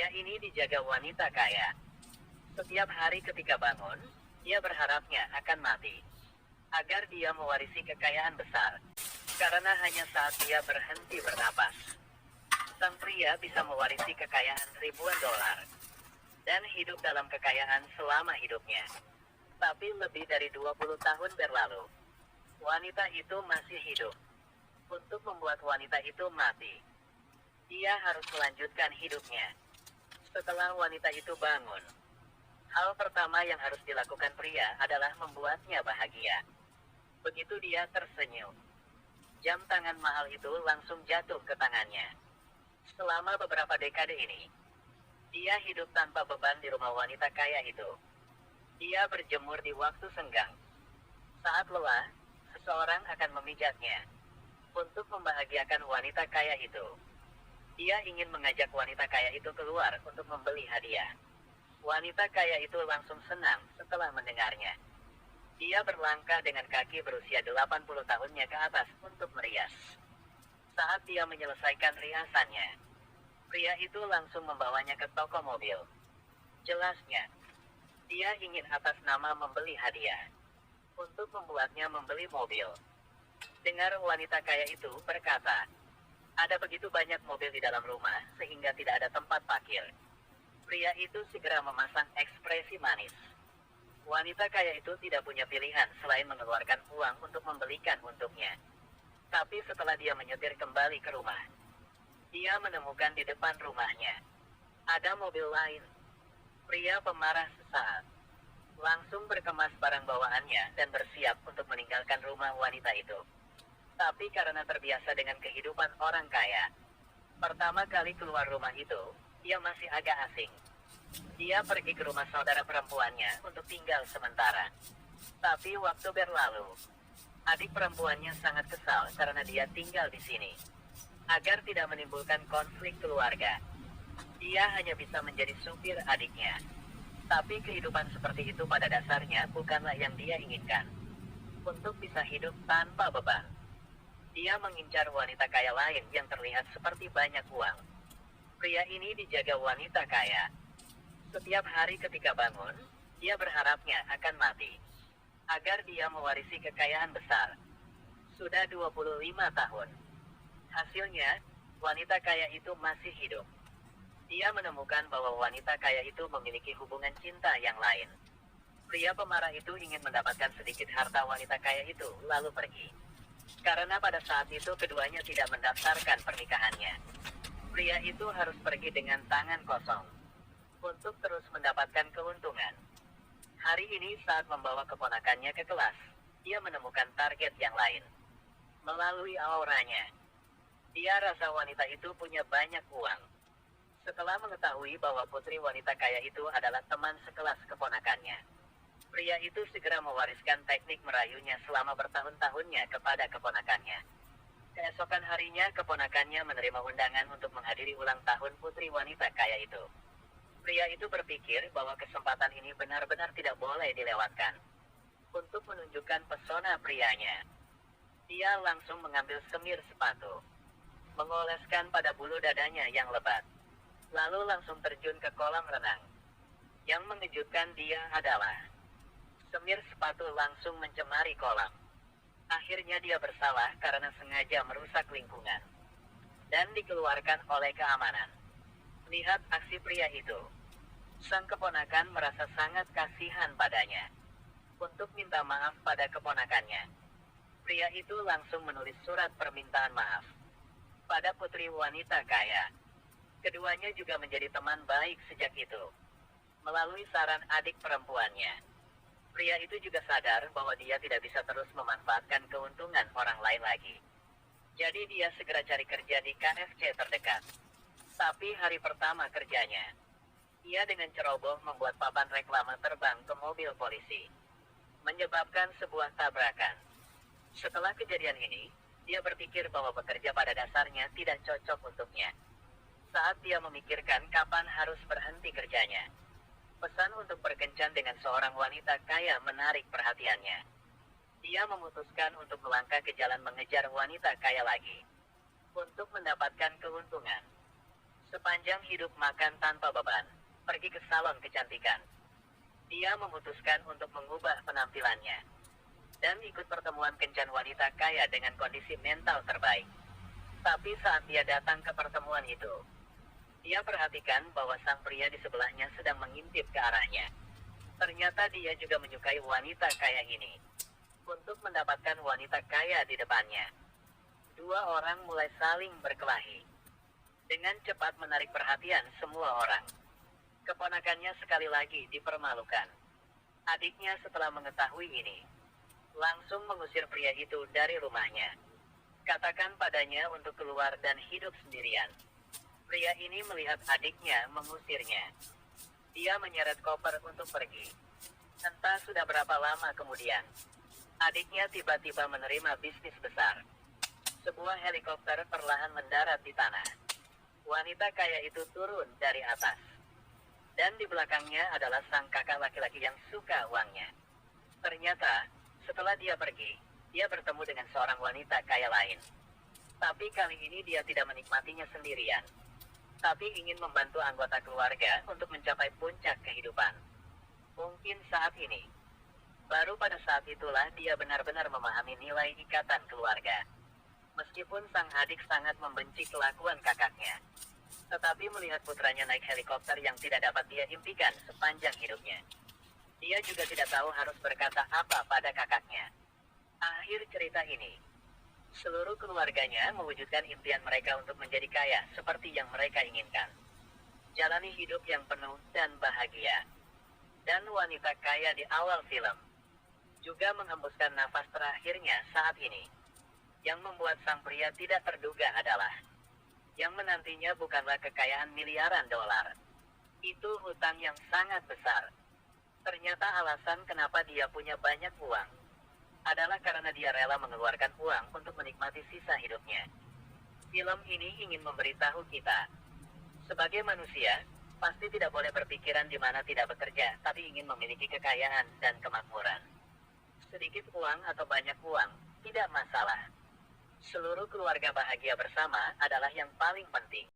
Pria ini dijaga wanita kaya. Setiap hari ketika bangun, dia berharapnya akan mati, agar dia mewarisi kekayaan besar. Karena hanya saat dia berhenti bernapas, sang pria bisa mewarisi kekayaan ribuan dolar, dan hidup dalam kekayaan selama hidupnya. Tapi lebih dari 20 tahun berlalu, wanita itu masih hidup. Untuk membuat wanita itu mati, dia harus melanjutkan hidupnya. Setelah wanita itu bangun, hal pertama yang harus dilakukan pria adalah membuatnya bahagia. Begitu dia tersenyum, jam tangan mahal itu langsung jatuh ke tangannya. Selama beberapa dekade ini, dia hidup tanpa beban di rumah wanita kaya itu. Dia berjemur di waktu senggang. Saat lelah, seseorang akan memijatnya. Untuk membahagiakan wanita kaya itu, dia ingin mengajak wanita kaya itu keluar untuk membeli hadiah. Wanita kaya itu langsung senang setelah mendengarnya. Dia berlangkah dengan kaki berusia 80 tahunnya ke atas untuk merias. Saat dia menyelesaikan riasannya, pria itu langsung membawanya ke toko mobil. Jelasnya, dia ingin atas nama membeli hadiah, untuk membuatnya membeli mobil. Dengar wanita kaya itu berkata, ada begitu banyak mobil di dalam rumah sehingga tidak ada tempat parkir. Pria itu segera memasang ekspresi manis. Wanita kaya itu tidak punya pilihan selain mengeluarkan uang untuk membelikan untuknya. Tapi setelah dia menyetir kembali ke rumah, dia menemukan di depan rumahnya ada mobil lain. Pria pemarah sesaat langsung berkemas barang bawaannya dan bersiap untuk meninggalkan rumah wanita itu. Tapi karena terbiasa dengan kehidupan orang kaya, pertama kali keluar rumah itu, dia masih agak asing. Dia pergi ke rumah saudara perempuannya untuk tinggal sementara. Tapi waktu berlalu, adik perempuannya sangat kesal karena dia tinggal di sini. Agar tidak menimbulkan konflik keluarga, dia hanya bisa menjadi supir adiknya. Tapi kehidupan seperti itu pada dasarnya bukanlah yang dia inginkan. Untuk bisa hidup tanpa beban, dia mengincar wanita kaya lain yang terlihat seperti banyak uang. Pria ini dijaga wanita kaya. Setiap hari ketika bangun, dia berharapnya akan mati, agar dia mewarisi kekayaan besar. Sudah 25 tahun. Hasilnya, wanita kaya itu masih hidup. Dia menemukan bahwa wanita kaya itu memiliki hubungan cinta yang lain. Pria pemarah itu ingin mendapatkan sedikit harta wanita kaya itu, lalu pergi. Karena pada saat itu keduanya tidak mendaftarkan pernikahannya. Pria itu harus pergi dengan tangan kosong untuk terus mendapatkan keuntungan. Hari ini saat membawa keponakannya ke kelas, dia menemukan target yang lain. Melalui auranya, dia rasa wanita itu punya banyak uang. Setelah mengetahui bahwa putri wanita kaya itu adalah teman sekelas keponakannya, pria itu segera mewariskan teknik merayunya selama bertahun-tahunnya kepada keponakannya. Keesokan harinya keponakannya menerima undangan untuk menghadiri ulang tahun putri wanita kaya itu. Pria itu berpikir bahwa kesempatan ini benar-benar tidak boleh dilewatkan. Untuk menunjukkan pesona prianya, dia langsung mengambil semir sepatu, mengoleskan pada bulu dadanya yang lebat, lalu langsung terjun ke kolam renang. Yang mengejutkan dia adalah, semir sepatu langsung mencemari kolam. Akhirnya dia bersalah karena sengaja merusak lingkungan, dan dikeluarkan oleh keamanan. Lihat aksi pria itu. Sang keponakan merasa sangat kasihan padanya. Untuk minta maaf pada keponakannya, pria itu langsung menulis surat permintaan maaf pada putri wanita kaya. Keduanya juga menjadi teman baik sejak itu. Melalui saran adik perempuannya, pria itu juga sadar bahwa dia tidak bisa terus memanfaatkan keuntungan orang lain lagi. Jadi dia segera cari kerja di KFC terdekat. Tapi hari pertama kerjanya, ia dengan ceroboh membuat papan reklame terbang ke mobil polisi, menyebabkan sebuah tabrakan. Setelah kejadian ini, dia berpikir bahwa bekerja pada dasarnya tidak cocok untuknya. Saat dia memikirkan kapan harus berhenti kerjanya, pesan untuk berkencan dengan seorang wanita kaya menarik perhatiannya. Dia memutuskan untuk melangkah ke jalan mengejar wanita kaya lagi, untuk mendapatkan keuntungan. Sepanjang hidup makan tanpa beban, pergi ke salon kecantikan. Dia memutuskan untuk mengubah penampilannya dan ikut pertemuan kencan wanita kaya dengan kondisi mental terbaik. Tapi saat dia datang ke pertemuan itu, dia perhatikan bahwa sang pria di sebelahnya sedang mengintip ke arahnya. Ternyata dia juga menyukai wanita kaya ini. Untuk mendapatkan wanita kaya di depannya, dua orang mulai saling berkelahi. Dengan cepat menarik perhatian semua orang. Keponakannya sekali lagi dipermalukan. Adiknya setelah mengetahui ini, langsung mengusir pria itu dari rumahnya. Katakan padanya untuk keluar dan hidup sendirian. Pria ini melihat adiknya mengusirnya. Dia menyeret koper untuk pergi. Entah sudah berapa lama kemudian, adiknya tiba-tiba menerima bisnis besar. Sebuah helikopter perlahan mendarat di tanah. Wanita kaya itu turun dari atas. Dan di belakangnya adalah sang kakak laki-laki yang suka uangnya. Ternyata, setelah dia pergi, dia bertemu dengan seorang wanita kaya lain. Tapi kali ini dia tidak menikmatinya sendirian, tapi ingin membantu anggota keluarga untuk mencapai puncak kehidupan. Mungkin saat ini, baru pada saat itulah dia benar-benar memahami nilai ikatan keluarga. Meskipun sang adik sangat membenci kelakuan kakaknya, tetapi melihat putranya naik helikopter yang tidak dapat dia impikan sepanjang hidupnya, dia juga tidak tahu harus berkata apa pada kakaknya. Akhir cerita ini, seluruh keluarganya mewujudkan impian mereka untuk menjadi kaya seperti yang mereka inginkan. Jalani hidup yang penuh dan bahagia. Dan wanita kaya di awal film juga menghembuskan nafas terakhirnya saat ini. Yang membuat sang pria tidak terduga adalah, yang menantinya bukanlah kekayaan miliaran dolar. Itu hutang yang sangat besar. Ternyata alasan kenapa dia punya banyak uang adalah karena dia rela mengeluarkan uang untuk menikmati sisa hidupnya. Film ini ingin memberitahu kita, sebagai manusia, pasti tidak boleh berpikiran di mana tidak bekerja, tapi ingin memiliki kekayaan dan kemakmuran. Sedikit uang atau banyak uang, tidak masalah. Seluruh keluarga bahagia bersama adalah yang paling penting.